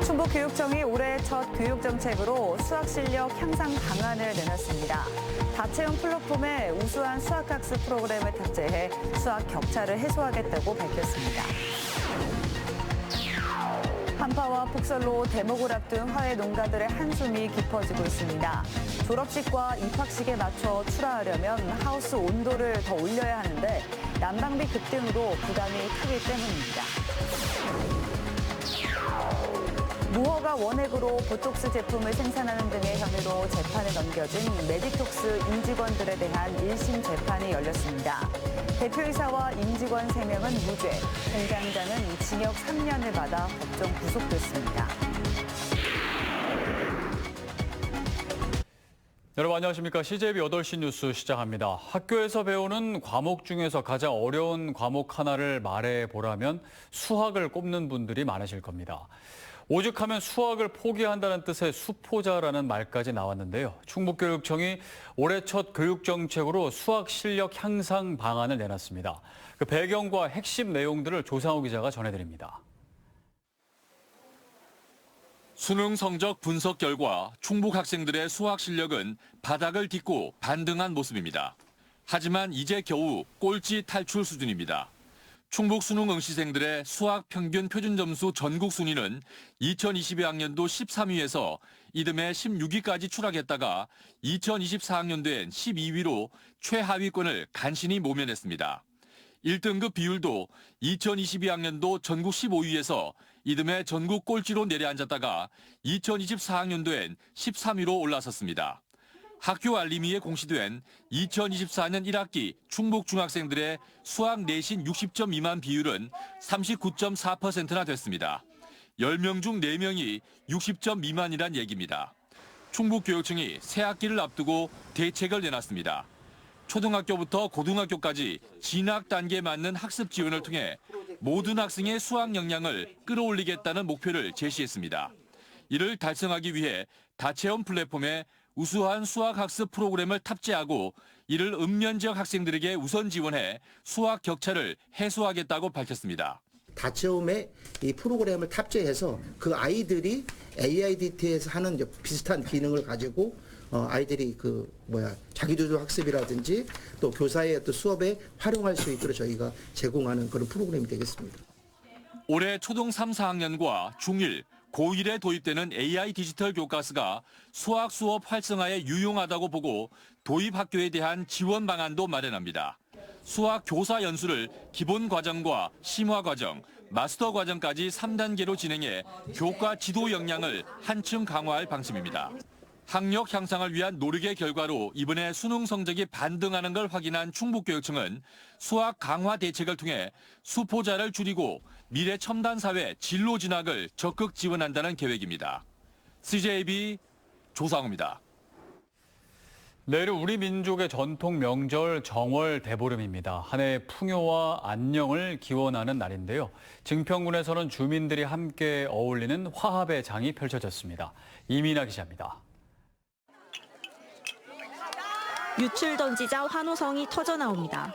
충북교육청이 올해 첫 교육정책으로 수학 실력 향상 방안을 내놨습니다. 다채운 플랫폼에 우수한 수학학습 프로그램을 탑재해 수학 격차를 해소하겠다고 밝혔습니다. 한파와 폭설로 대목을 앞둔 화훼 농가들의 한숨이 깊어지고 있습니다. 졸업식과 입학식에 맞춰 출하하려면 하우스 온도를 더 올려야 하는데 난방비 급등으로 부담이 크기 때문입니다. 무허가 원액으로 보톡스 제품을 생산하는 등의 혐의로 재판에 넘겨진 메디톡스 임직원들에 대한 1심 재판이 열렸습니다. 대표이사와 임직원 3명은 무죄, 공장장은 징역 3년을 받아 법정 구속됐습니다. 여러분 안녕하십니까. CJB 8시 뉴스 시작합니다. 학교에서 배우는 과목 중에서 가장 어려운 과목 하나를 말해보라면 수학을 꼽는 분들이 많으실 겁니다. 오죽하면 수학을 포기한다는 뜻의 수포자라는 말까지 나왔는데요. 충북교육청이 올해 첫 교육정책으로 수학 실력 향상 방안을 내놨습니다. 그 배경과 핵심 내용들을 조상우 기자가 전해드립니다. 수능 성적 분석 결과 충북 학생들의 수학 실력은 바닥을 딛고 반등한 모습입니다. 하지만 이제 겨우 꼴찌 탈출 수준입니다. 충북 수능 응시생들의 수학 평균 표준 점수 전국 순위는 2022학년도 13위에서 이듬해 16위까지 추락했다가 2024학년도엔 12위로 최하위권을 간신히 모면했습니다. 1등급 비율도 2022학년도 전국 15위에서 이듬해 전국 꼴찌로 내려앉았다가 2024학년도엔 13위로 올라섰습니다. 학교 알림이에 공시된 2024년 1학기 충북 중학생들의 수학 내신 60점 미만 비율은 39.4%나 됐습니다. 10명 중 4명이 60점 미만이란 얘기입니다. 충북교육청이 새 학기를 앞두고 대책을 내놨습니다. 초등학교부터 고등학교까지 진학 단계에 맞는 학습 지원을 통해 모든 학생의 수학 역량을 끌어올리겠다는 목표를 제시했습니다. 이를 달성하기 위해 다채운 플랫폼에 우수한 수학학습 프로그램을 탑재하고 이를 읍면 지역 학생들에게 우선 지원해 수학 격차를 해소하겠다고 밝혔습니다. 다채움의 이 프로그램을 탑재해서 그 아이들이 AIDT에서 하는 비슷한 기능을 가지고 아이들이 자기주도 학습이라든지 또 교사의 또 수업에 활용할 수 있도록 저희가 제공하는 그런 프로그램이 되겠습니다. 올해 초등 3, 4학년과 중1, 고1에 도입되는 AI 디지털 교과서가 수학 수업 활성화에 유용하다고 보고 도입 학교에 대한 지원 방안도 마련합니다. 수학 교사 연수를 기본 과정과 심화 과정, 마스터 과정까지 3단계로 진행해 교과 지도 역량을 한층 강화할 방침입니다. 학력 향상을 위한 노력의 결과로 이번에 수능 성적이 반등하는 걸 확인한 충북교육청은 수학 강화 대책을 통해 수포자를 줄이고 미래 첨단 사회 진로 진학을 적극 지원한다는 계획입니다. CJB 조상우입니다. 내일 우리 민족의 전통 명절 정월 대보름입니다. 한 해의 풍요와 안녕을 기원하는 날인데요. 증평군에서는 주민들이 함께 어울리는 화합의 장이 펼쳐졌습니다. 이민아 기자입니다. 유출 던지자 환호성이 터져나옵니다.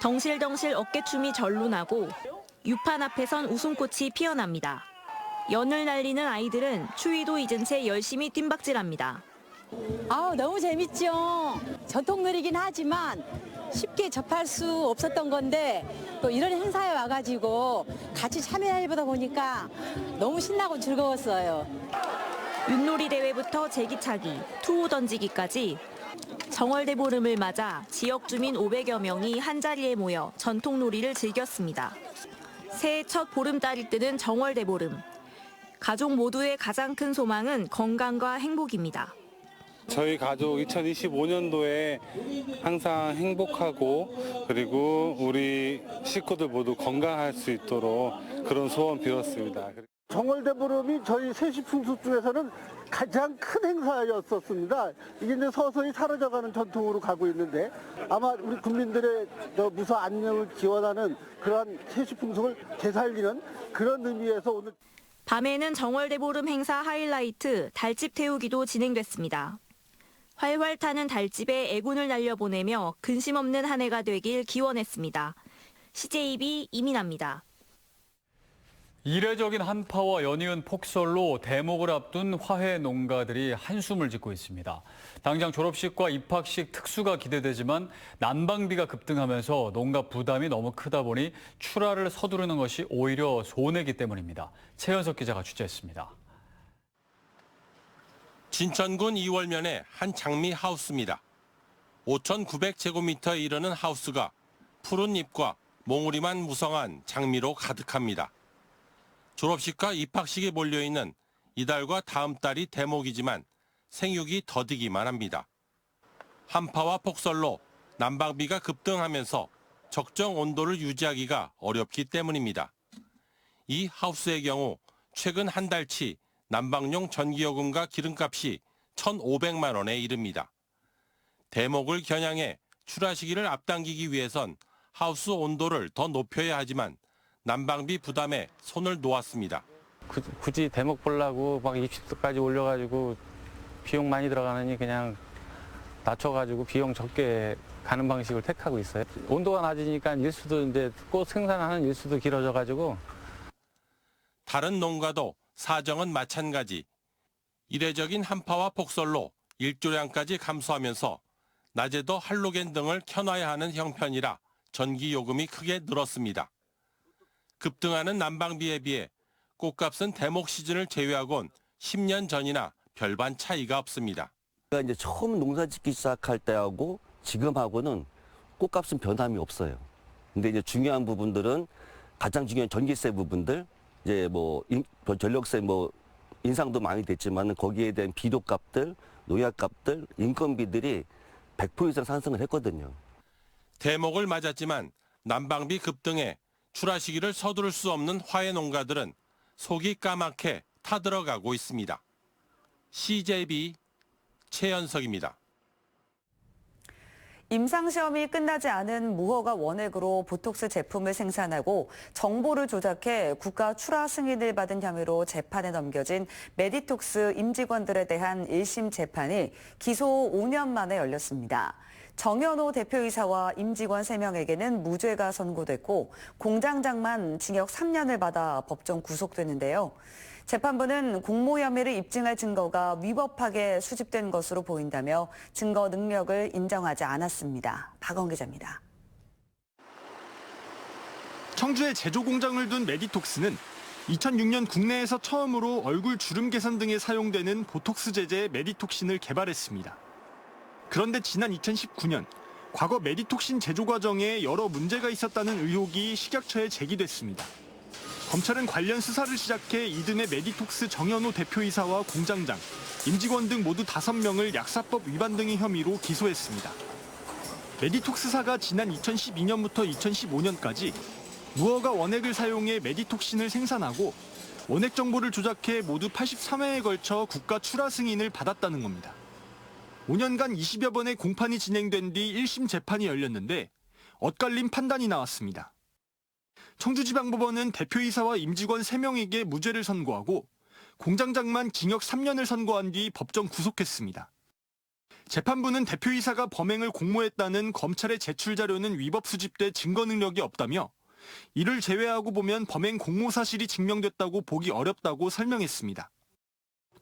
덩실덩실 어깨춤이 절로 나고 유판 앞에선 웃음꽃이 피어납니다. 연을 날리는 아이들은 추위도 잊은 채 열심히 뜀박질합니다. 너무 재밌죠. 전통놀이긴 하지만 쉽게 접할 수 없었던 건데 또 이런 행사에 와가지고 같이 참여해보다 보니까 너무 신나고 즐거웠어요. 윷놀이 대회부터 제기차기, 투호 던지기까지 정월대보름을 맞아 지역 주민 500여 명이 한자리에 모여 전통놀이를 즐겼습니다. 새해 첫 보름달이 뜨는 정월대보름. 가족 모두의 가장 큰 소망은 건강과 행복입니다. 저희 가족 2025년도에 항상 행복하고 그리고 우리 식구들 모두 건강할 수 있도록 그런 소원 빌었습니다. 정월대보름이 저희 세시풍습 중에서는 가장 큰 행사였었습니다. 이게 이제 서서히 사라져가는 전통으로 가고 있는데 아마 우리 국민들의 무사 안녕을 기원하는 그러한 세시풍습을 되살리는 그런 의미에서 오늘 밤에는 정월대보름 행사 하이라이트 달집 태우기도 진행됐습니다. 활활 타는 달집에 애군을 날려보내며 근심 없는 한 해가 되길 기원했습니다. CJB 이민아입니다. 이례적인 한파와 연이은 폭설로 대목을 앞둔 화훼 농가들이 한숨을 짓고 있습니다. 당장 졸업식과 입학식 특수가 기대되지만 난방비가 급등하면서 농가 부담이 너무 크다 보니 출하를 서두르는 것이 오히려 손해기 때문입니다. 최현석 기자가 취재했습니다. 진천군 이월면의 한 장미 하우스입니다. 5,900제곱미터에 이르는 하우스가 푸른 잎과 몽우리만 무성한 장미로 가득합니다. 졸업식과 입학식이 몰려있는 이달과 다음 달이 대목이지만 생육이 더디기만 합니다. 한파와 폭설로 난방비가 급등하면서 적정 온도를 유지하기가 어렵기 때문입니다. 이 하우스의 경우 최근 한 달치 난방용 전기요금과 기름값이 1,500만 원에 이릅니다. 대목을 겨냥해 출하 시기를 앞당기기 위해선 하우스 온도를 더 높여야 하지만 난방비 부담에 손을 놓았습니다. 굳이 대목 보려고 막 20도까지 올려가지고 비용 많이 들어가느니 그냥 낮춰가지고 비용 적게 가는 방식을 택하고 있어요. 온도가 낮으니까 일수도 이제 꽃 생산하는 일수도 길어져가지고. 다른 농가도 사정은 마찬가지. 이례적인 한파와 폭설로 일조량까지 감소하면서 낮에도 할로겐 등을 켜놔야 하는 형편이라 전기요금이 크게 늘었습니다. 급등하는 난방비에 비해 꽃값은 대목 시즌을 제외하곤 10년 전이나 별반 차이가 없습니다. 이제 처음 농사 짓기 시작할 때하고 지금하고는 꽃값은 변함이 없어요. 근데 이제 중요한 부분들은 가장 중요한 전기세 부분들, 이제 전력세 인상도 많이 됐지만 거기에 대한 비료값들, 농약값들, 인건비들이 100% 이상 상승을 했거든요. 대목을 맞았지만 난방비 급등에 출하 시기를 서두를 수 없는 화훼 농가들은 속이 까맣게 타들어가고 있습니다. CJB 최연석입니다. 임상시험이 끝나지 않은 무허가 원액으로 보톡스 제품을 생산하고 정보를 조작해 국가 출하 승인을 받은 혐의로 재판에 넘겨진 메디톡스 임직원들에 대한 1심 재판이 기소 5년 만에 열렸습니다. 정현호 대표이사와 임직원 3명에게는 무죄가 선고됐고 공장장만 징역 3년을 받아 법정 구속됐는데요. 재판부는 공모 혐의를 입증할 증거가 위법하게 수집된 것으로 보인다며 증거 능력을 인정하지 않았습니다. 박원 기자입니다. 청주에 제조 공장을 둔 메디톡스는 2006년 국내에서 처음으로 얼굴 주름 개선 등에 사용되는 보톡스 제제의 메디톡신을 개발했습니다. 그런데 지난 2019년 과거 메디톡신 제조 과정에 여러 문제가 있었다는 의혹이 식약처에 제기됐습니다. 검찰은 관련 수사를 시작해 이듬해 메디톡스 정현호 대표이사와 공장장, 임직원 등 모두 5명을 약사법 위반 등의 혐의로 기소했습니다. 메디톡스사가 지난 2012년부터 2015년까지 무허가 원액을 사용해 메디톡신을 생산하고 원액 정보를 조작해 모두 83회에 걸쳐 국가 출하 승인을 받았다는 겁니다. 5년간 20여 번의 공판이 진행된 뒤 1심 재판이 열렸는데 엇갈린 판단이 나왔습니다. 청주지방법원은 대표이사와 임직원 3명에게 무죄를 선고하고 공장장만 징역 3년을 선고한 뒤 법정 구속했습니다. 재판부는 대표이사가 범행을 공모했다는 검찰의 제출 자료는 위법 수집돼 증거 능력이 없다며 이를 제외하고 보면 범행 공모 사실이 증명됐다고 보기 어렵다고 설명했습니다.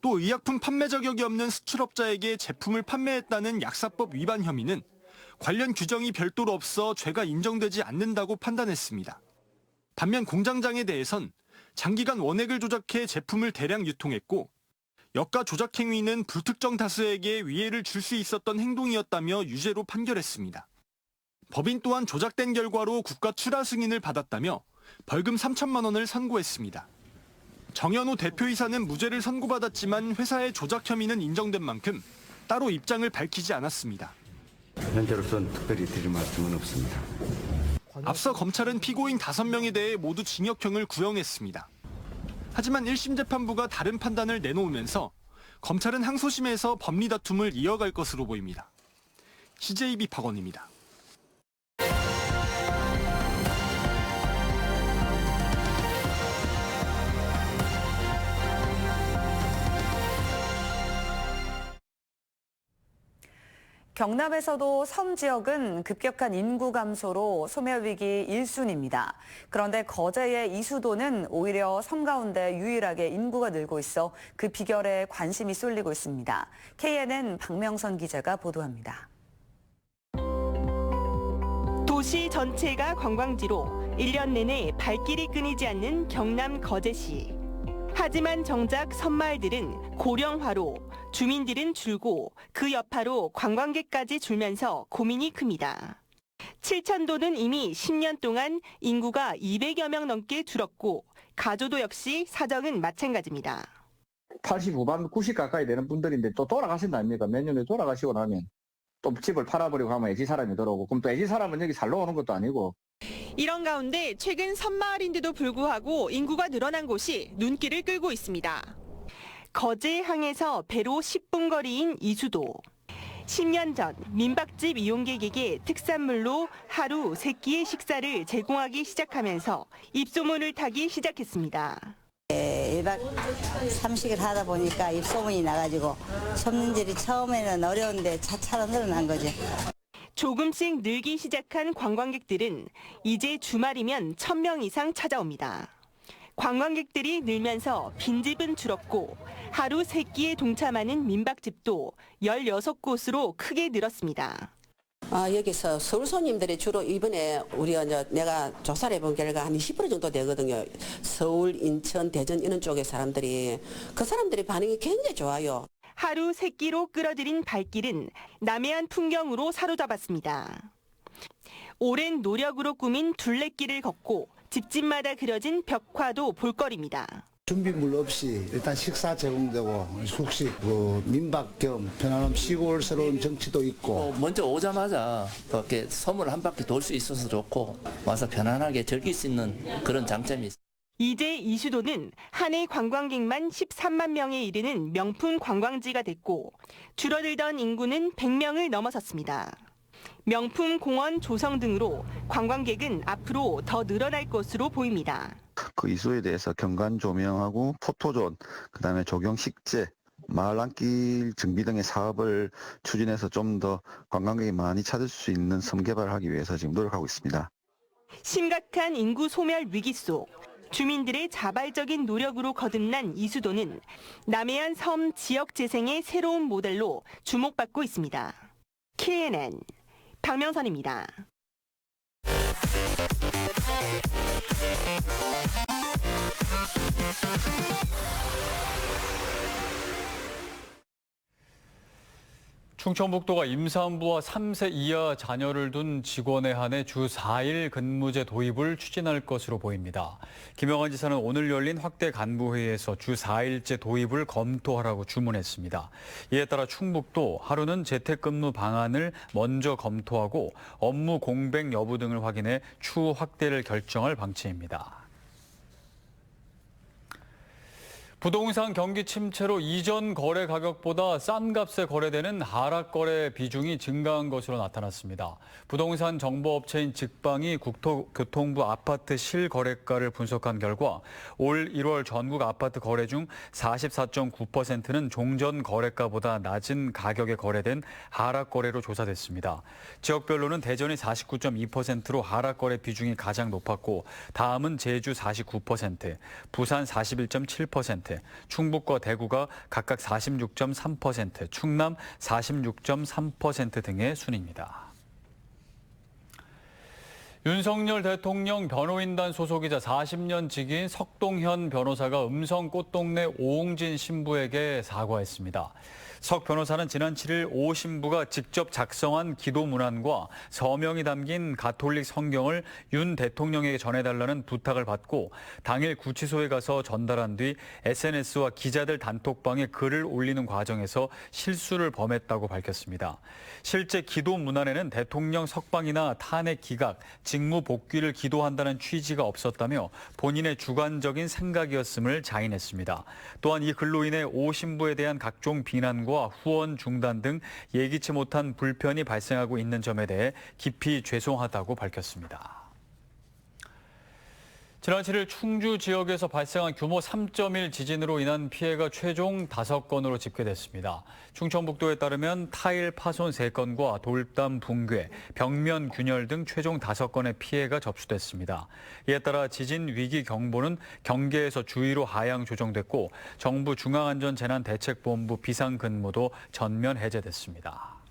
또 의약품 판매 자격이 없는 수출업자에게 제품을 판매했다는 약사법 위반 혐의는 관련 규정이 별도로 없어 죄가 인정되지 않는다고 판단했습니다. 반면 공장장에 대해선 장기간 원액을 조작해 제품을 대량 유통했고 역가 조작 행위는 불특정 다수에게 위해를 줄 수 있었던 행동이었다며 유죄로 판결했습니다. 법인 또한 조작된 결과로 국가 출하 승인을 받았다며 벌금 3천만 원을 선고했습니다. 정현호 대표이사는 무죄를 선고받았지만 회사의 조작 혐의는 인정된 만큼 따로 입장을 밝히지 않았습니다. 현재로서는 특별히 드릴 말씀은 없습니다. 앞서 검찰은 피고인 5명에 대해 모두 징역형을 구형했습니다. 하지만 1심 재판부가 다른 판단을 내놓으면서 검찰은 항소심에서 법리 다툼을 이어갈 것으로 보입니다. CJB 박원입니다. 경남에서도 섬 지역은 급격한 인구 감소로 소멸위기 1순위입니다. 그런데 거제의 이수도는 오히려 섬 가운데 유일하게 인구가 늘고 있어 그 비결에 관심이 쏠리고 있습니다. KNN 박명선 기자가 보도합니다. 도시 전체가 관광지로 1년 내내 발길이 끊이지 않는 경남 거제시. 하지만 정작 섬마을들은 고령화로 주민들은 줄고 그 여파로 관광객까지 줄면서 고민이 큽니다. 칠천도는 이미 10년 동안 인구가 200여 명 넘게 줄었고 가조도 역시 사정은 마찬가지입니다. 80 후반, 90 가까이 되는 분들인데 또 돌아가신다 아닙니까? 몇 년에 돌아가시고 나면 또 집을 팔아버리고 하면 애지 사람이 들어오고 그럼 또 애지 사람은 여기 살러 오는 것도 아니고. 이런 가운데 최근 섬마을인데도 불구하고 인구가 늘어난 곳이 눈길을 끌고 있습니다. 거제항에서 배로 10분 거리인 이수도. 10년 전 민박집 이용객에게 특산물로 하루 3끼의 식사를 제공하기 시작하면서 입소문을 타기 시작했습니다. 1박 3식을 하다 보니까 입소문이 나가지고 손님들이 처음에는 어려운데 차차로 늘어난 거죠. 조금씩 늘기 시작한 관광객들은 이제 주말이면 1,000명 이상 찾아옵니다. 관광객들이 늘면서 빈집은 줄었고 하루 3끼에 동참하는 민박집도 16곳으로 크게 늘었습니다. 여기서 서울 손님들이 주로 이번에 내가 조사를 해본 결과 한 20% 정도 되거든요. 서울, 인천, 대전 이런 쪽의 사람들이 그 사람들의 반응이 굉장히 좋아요. 하루 3끼로 끌어들인 발길은 남해안 풍경으로 사로잡았습니다. 오랜 노력으로 꾸민 둘레길을 걷고 집집마다 그려진 벽화도 볼거리입니다. 준비물 없이 일단 식사 제공되고 숙식, 민박 겸 편안한 시골스러운 정치도 있고. 먼저 오자마자 이렇게 섬을 한 바퀴 돌 수 있어서 좋고 와서 편안하게 즐길 수 있는 그런 장점이 있습니다. 이제 이수도는 한 해 관광객만 13만 명에 이르는 명품 관광지가 됐고 줄어들던 인구는 100명을 넘어섰습니다. 명품 공원 조성 등으로 관광객은 앞으로 더 늘어날 것으로 보입니다. 그 이수에 대해서 경관 조명하고 포토존, 그다음에 조경 식재, 마을 안길 정비 등의 사업을 추진해서 좀 더 관광객이 많이 찾을 수 있는 섬 개발을 하기 위해서 지금 노력하고 있습니다. 심각한 인구 소멸 위기 속 주민들의 자발적인 노력으로 거듭난 이수도는 남해안 섬 지역 재생의 새로운 모델로 주목받고 있습니다. KNN 박명선입니다. 충청북도가 임산부와 3세 이하 자녀를 둔 직원에 한해 주 4일 근무제 도입을 추진할 것으로 보입니다. 김영환 지사는 오늘 열린 확대 간부회의에서 주 4일제 도입을 검토하라고 주문했습니다. 이에 따라 충북도 하루는 재택근무 방안을 먼저 검토하고 업무 공백 여부 등을 확인해 추후 확대를 결정할 방침입니다. 부동산 경기 침체로 이전 거래 가격보다 싼 값에 거래되는 하락 거래 비중이 증가한 것으로 나타났습니다. 부동산 정보업체인 직방이 국토교통부 아파트 실거래가를 분석한 결과 올 1월 전국 아파트 거래 중 44.9%는 종전 거래가보다 낮은 가격에 거래된 하락 거래로 조사됐습니다. 지역별로는 대전이 49.2%로 하락 거래 비중이 가장 높았고 다음은 제주 49%, 부산 41.7%, 충북과 대구가 각각 46.3%, 충남 46.3% 등의 순입니다. 윤석열 대통령 변호인단 소속이자 40년 직인 석동현 변호사가 음성 꽃동네 오홍진 신부에게 사과했습니다. 석 변호사는 지난 7일 오 신부가 직접 작성한 기도 문안과 서명이 담긴 가톨릭 성경을 윤 대통령에게 전해달라는 부탁을 받고 당일 구치소에 가서 전달한 뒤 SNS와 기자들 단톡방에 글을 올리는 과정에서 실수를 범했다고 밝혔습니다. 실제 기도 문안에는 대통령 석방이나 탄핵 기각, 직무 복귀를 기도한다는 취지가 없었다며 본인의 주관적인 생각이었음을 자인했습니다. 또한 이 글로 인해 오 신부에 대한 각종 비난과 후원 중단 등 예기치 못한 불편이 발생하고 있는 점에 대해 깊이 죄송하다고 밝혔습니다. 지난 7일 충주 지역에서 발생한 규모 3.1 지진으로 인한 피해가 최종 5건으로 집계됐습니다. 충청북도에 따르면 타일 파손 3건과 돌담 붕괴, 벽면 균열 등 최종 5건의 피해가 접수됐습니다. 이에 따라 지진 위기 경보는 경계에서 주의로 하향 조정됐고 정부 중앙안전재난대책본부 비상근무도 전면 해제됐습니다.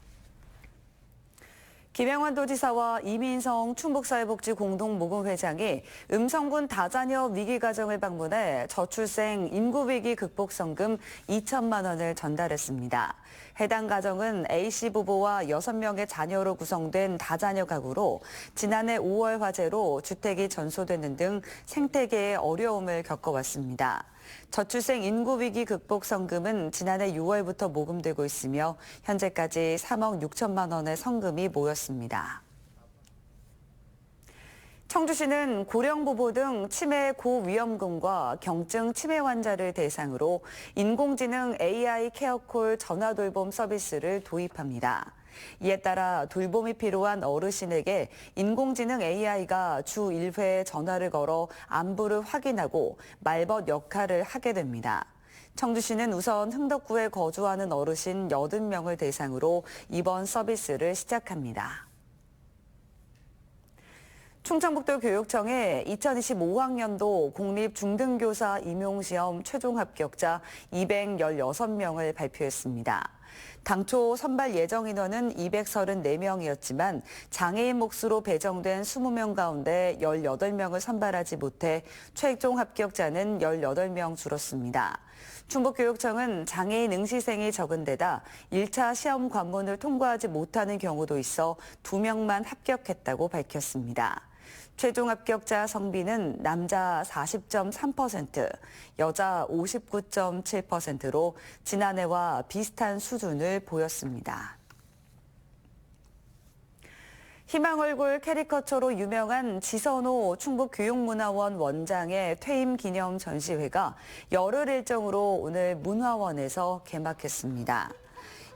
김영환 도지사와 이민성 충북사회복지공동모금회장이 음성군 다자녀 위기가정을 방문해 저출생 인구위기 극복성금 2천만 원을 전달했습니다. 해당 가정은 A씨 부부와 6명의 자녀로 구성된 다자녀 가구로 지난해 5월 화재로 주택이 전소되는 등 생태계의 어려움을 겪어왔습니다. 저출생 인구위기 극복성금은 지난해 6월부터 모금되고 있으며 현재까지 3억 6천만 원의 성금이 모였습니다. 청주시는 고령보호 등 치매 고위험군과 경증 치매 환자를 대상으로 인공지능 AI 케어콜 전화돌봄 서비스를 도입합니다. 이에 따라 돌봄이 필요한 어르신에게 인공지능 AI가 주 1회 전화를 걸어 안부를 확인하고 말벗 역할을 하게 됩니다. 청주시는 우선 흥덕구에 거주하는 어르신 80명을 대상으로 이번 서비스를 시작합니다. 충청북도 교육청에 2025학년도 공립중등교사 임용시험 최종 합격자 216명을 발표했습니다. 당초 선발 예정 인원은 234명이었지만 장애인 몫으로 배정된 20명 가운데 18명을 선발하지 못해 최종 합격자는 18명 줄었습니다. 충북교육청은 장애인 응시생이 적은 데다 1차 시험 관문을 통과하지 못하는 경우도 있어 2명만 합격했다고 밝혔습니다. 최종 합격자 성비는 남자 40.3%, 여자 59.7%로 지난해와 비슷한 수준을 보였습니다. 희망얼굴 캐리커처로 유명한 지선호 충북교육문화원 원장의 퇴임 기념 전시회가 열흘 일정으로 오늘 문화원에서 개막했습니다.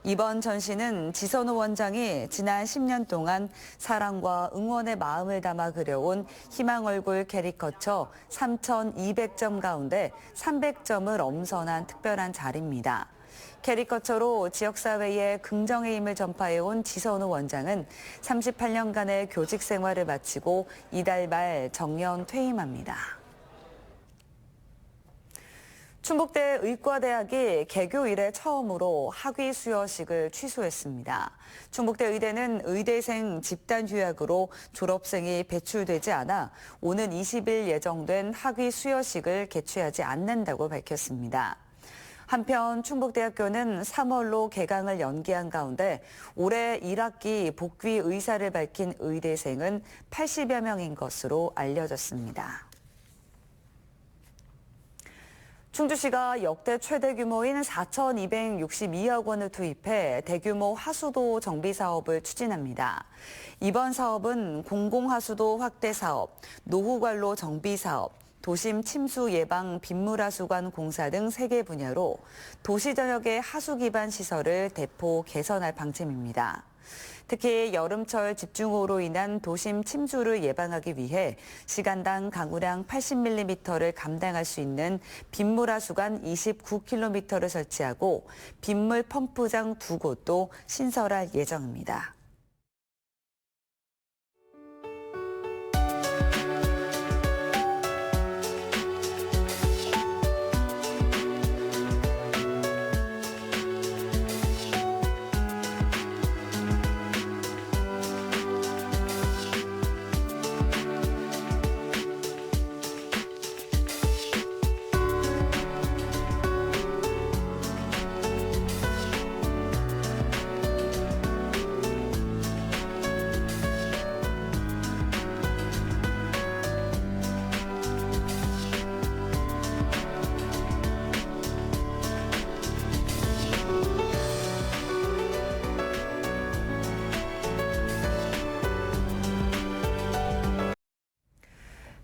이번 전시는 지선호 원장이 지난 10년 동안 사랑과 응원의 마음을 담아 그려온 희망얼굴 캐리커처 3,200점 가운데 300점을 엄선한 특별한 자리입니다. 캐리커처로 지역사회에 긍정의 힘을 전파해온 지선호 원장은 38년간의 교직 생활을 마치고 이달 말 정년 퇴임합니다. 충북대 의과대학이 개교 이래 처음으로 학위 수여식을 취소했습니다. 충북대 의대는 의대생 집단 휴학으로 졸업생이 배출되지 않아 오는 20일 예정된 학위 수여식을 개최하지 않는다고 밝혔습니다. 한편 충북대학교는 3월로 개강을 연기한 가운데 올해 1학기 복귀 의사를 밝힌 의대생은 80여 명인 것으로 알려졌습니다. 충주시가 역대 최대 규모인 4,262억 원을 투입해 대규모 하수도 정비 사업을 추진합니다. 이번 사업은 공공하수도 확대 사업, 노후관로 정비 사업, 도심 침수 예방 빗물하수관 공사 등 3개 분야로 도시 전역의 하수 기반 시설을 대폭 개선할 방침입니다. 특히 여름철 집중호우로 인한 도심 침수를 예방하기 위해 시간당 강우량 80mm를 감당할 수 있는 빗물하수관 29km를 설치하고 빗물 펌프장 2곳도 신설할 예정입니다.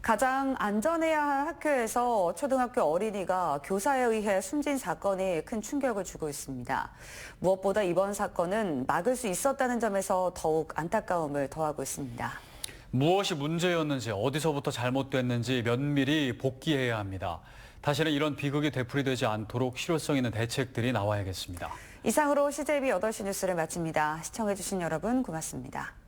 가장 안전해야 할 학교에서 초등학교 어린이가 교사에 의해 숨진 사건이 큰 충격을 주고 있습니다. 무엇보다 이번 사건은 막을 수 있었다는 점에서 더욱 안타까움을 더하고 있습니다. 무엇이 문제였는지, 어디서부터 잘못됐는지 면밀히 복기해야 합니다. 다시는 이런 비극이 되풀이되지 않도록 실효성 있는 대책들이 나와야겠습니다. 이상으로 CJB 8시 뉴스를 마칩니다. 시청해주신 여러분 고맙습니다.